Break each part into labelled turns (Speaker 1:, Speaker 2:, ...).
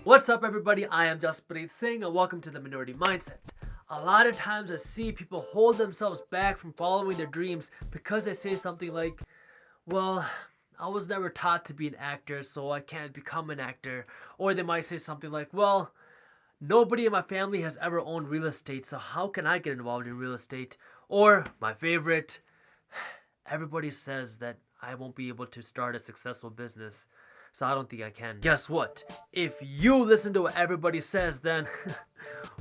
Speaker 1: What's up, everybody? I am Jasprit Singh and welcome to the Minority Mindset. A lot of times I see people hold themselves back from following their dreams because they say something like, well, I was never taught to be an actor, so I can't become an actor. Or they might say something like, well, nobody in my family has ever owned real estate, so how can I get involved in real estate? Or, my favorite, everybody says that I won't be able to start a successful business, so I don't think I can. Guess what? If you listen to what everybody says, then,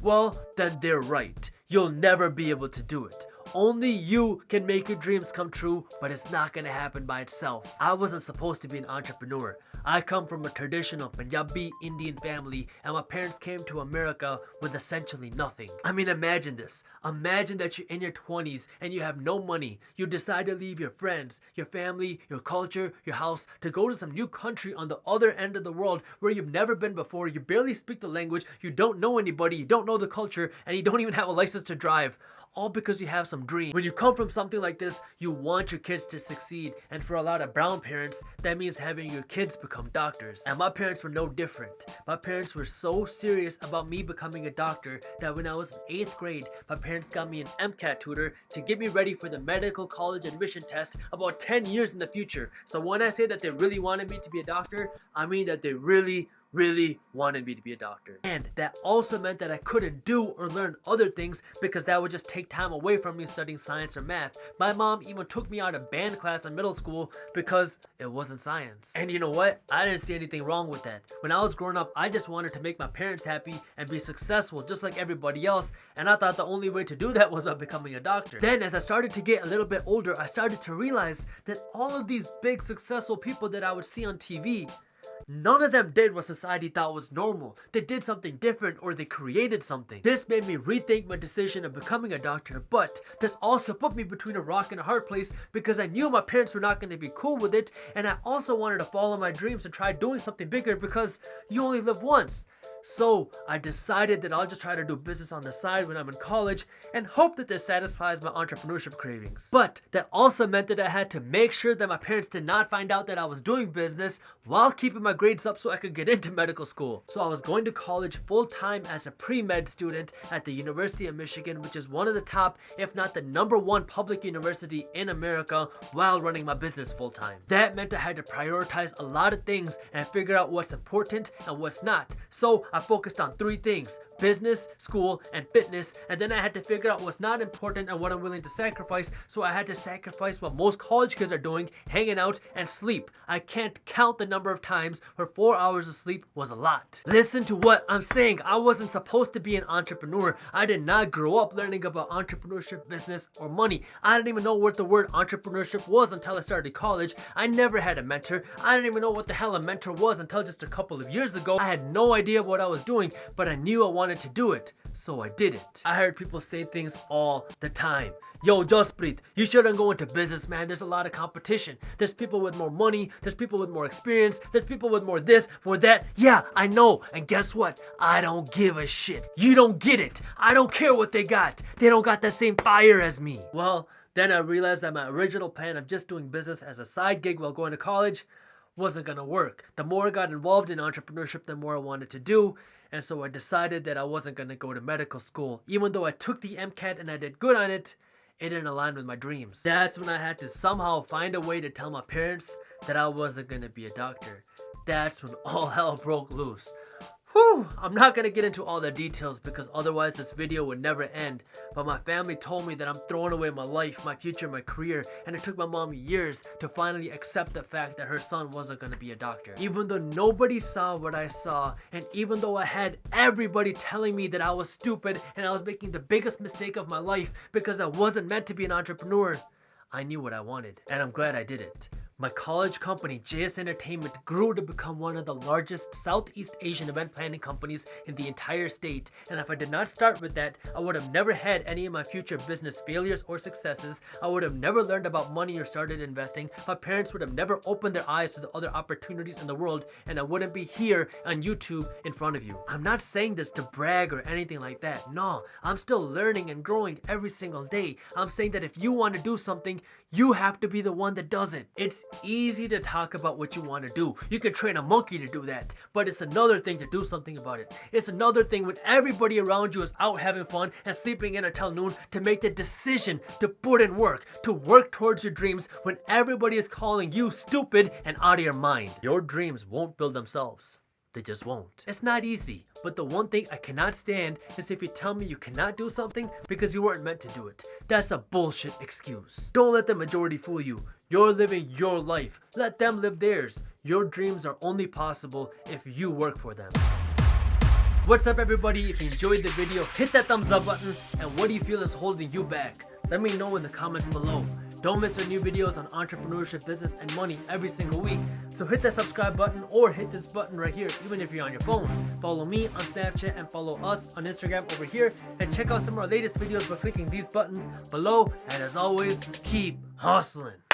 Speaker 1: well, then they're right. You'll never be able to do it. Only you can make your dreams come true, but it's not gonna happen by itself. I wasn't supposed to be an entrepreneur. I come from a traditional Punjabi Indian family, and my parents came to America with essentially nothing. I mean, imagine this. Imagine that you're in your 20s and you have no money. You decide to leave your friends, your family, your culture, your house to go to some new country on the other end of the world where you've never been before. You barely speak the language, you don't know anybody, you don't know the culture, and you don't even have a license to drive. All because you have some dream. When you come from something like this, you want your kids to succeed. And for a lot of brown parents, that means having your kids become doctors. And my parents were no different. My parents were so serious about me becoming a doctor that when I was in 8th grade, my parents got me an MCAT tutor to get me ready for the medical college admission test about 10 years in the future. So when I say that they really wanted me to be a doctor, I mean that they really wanted me to be a doctor. And that also meant that I couldn't do or learn other things because that would just take time away from me studying science or math. My mom even took me out of band class in middle school because it wasn't science. And you know what? I didn't see anything wrong with that. When I was growing up, I just wanted to make my parents happy and be successful just like everybody else, and I thought the only way to do that was by becoming a doctor. Then as I started to get a little bit older, I started to realize that all of these big successful people that I would see on TV, none of them did what society thought was normal. They did something different, or they created something. This made me rethink my decision of becoming a doctor, but this also put me between a rock and a hard place because I knew my parents were not going to be cool with it, and I also wanted to follow my dreams and try doing something bigger because you only live once. So I decided that I'll just try to do business on the side when I'm in college and hope that this satisfies my entrepreneurship cravings. But that also meant that I had to make sure that my parents did not find out that I was doing business while keeping my grades up so I could get into medical school. So I was going to college full-time as a pre-med student at the University of Michigan, which is one of the top, if not the #1 public university in America, while running my business full-time. That meant I had to prioritize a lot of things and figure out what's important and what's not. So I focused on 3 things: business, school, and fitness, and then I had to figure out what's not important and what I'm willing to sacrifice, so I had to sacrifice what most college kids are doing, hanging out and sleep. I can't count the number of times where 4 hours of sleep was a lot. Listen to what I'm saying. I wasn't supposed to be an entrepreneur. I did not grow up learning about entrepreneurship, business, or money. I didn't even know what the word entrepreneurship was until I started college. I never had a mentor. I didn't even know what the hell a mentor was until just a couple of years ago. I had no idea what I was doing, but I knew I wanted to do it, so I did it. I heard people say things all the time. Yo, Jasprit, you shouldn't go into business, man. There's a lot of competition. There's people with more money. There's people with more experience. There's people with more this, more that. Yeah, I know. And guess what? I don't give a shit. You don't get it. I don't care what they got. They don't got the same fire as me. Well, then I realized that my original plan of just doing business as a side gig while going to college wasn't gonna work. The more I got involved in entrepreneurship, the more I wanted to do. And so I decided that I wasn't going to go to medical school. Even though I took the MCAT and I did good on it, it didn't align with my dreams. That's when I had to somehow find a way to tell my parents that I wasn't going to be a doctor. That's when all hell broke loose. Whew, I'm not going to get into all the details because otherwise this video would never end, but my family told me that I'm throwing away my life, my future, my career, and it took my mom years to finally accept the fact that her son wasn't going to be a doctor. Even though nobody saw what I saw, and even though I had everybody telling me that I was stupid and I was making the biggest mistake of my life because I wasn't meant to be an entrepreneur, I knew what I wanted, and I'm glad I did it. My college company, JS Entertainment, grew to become one of the largest Southeast Asian event planning companies in the entire state. And if I did not start with that, I would have never had any of my future business failures or successes. I would have never learned about money or started investing. My parents would have never opened their eyes to the other opportunities in the world, and I wouldn't be here on YouTube in front of you. I'm not saying this to brag or anything like that. No, I'm still learning and growing every single day. I'm saying that if you want to do something, you have to be the one that does it. It's easy to talk about what you want to do. You can train a monkey to do that, but it's another thing to do something about it. It's another thing when everybody around you is out having fun and sleeping in until noon to make the decision to put in work, to work towards your dreams when everybody is calling you stupid and out of your mind. Your dreams won't build themselves. They just won't. It's not easy, but the one thing I cannot stand is if you tell me you cannot do something because you weren't meant to do it. That's a bullshit excuse. Don't let the majority fool you. You're living your life. Let them live theirs. Your dreams are only possible if you work for them. What's up, everybody? If you enjoyed the video, hit that thumbs up button. And what do you feel is holding you back? Let me know in the comments below. Don't miss our new videos on entrepreneurship, business, and money every single week. So hit that subscribe button or hit this button right here, even if you're on your phone. Follow me on Snapchat and follow us on Instagram over here. And check out some of our latest videos by clicking these buttons below. And as always, keep hustling.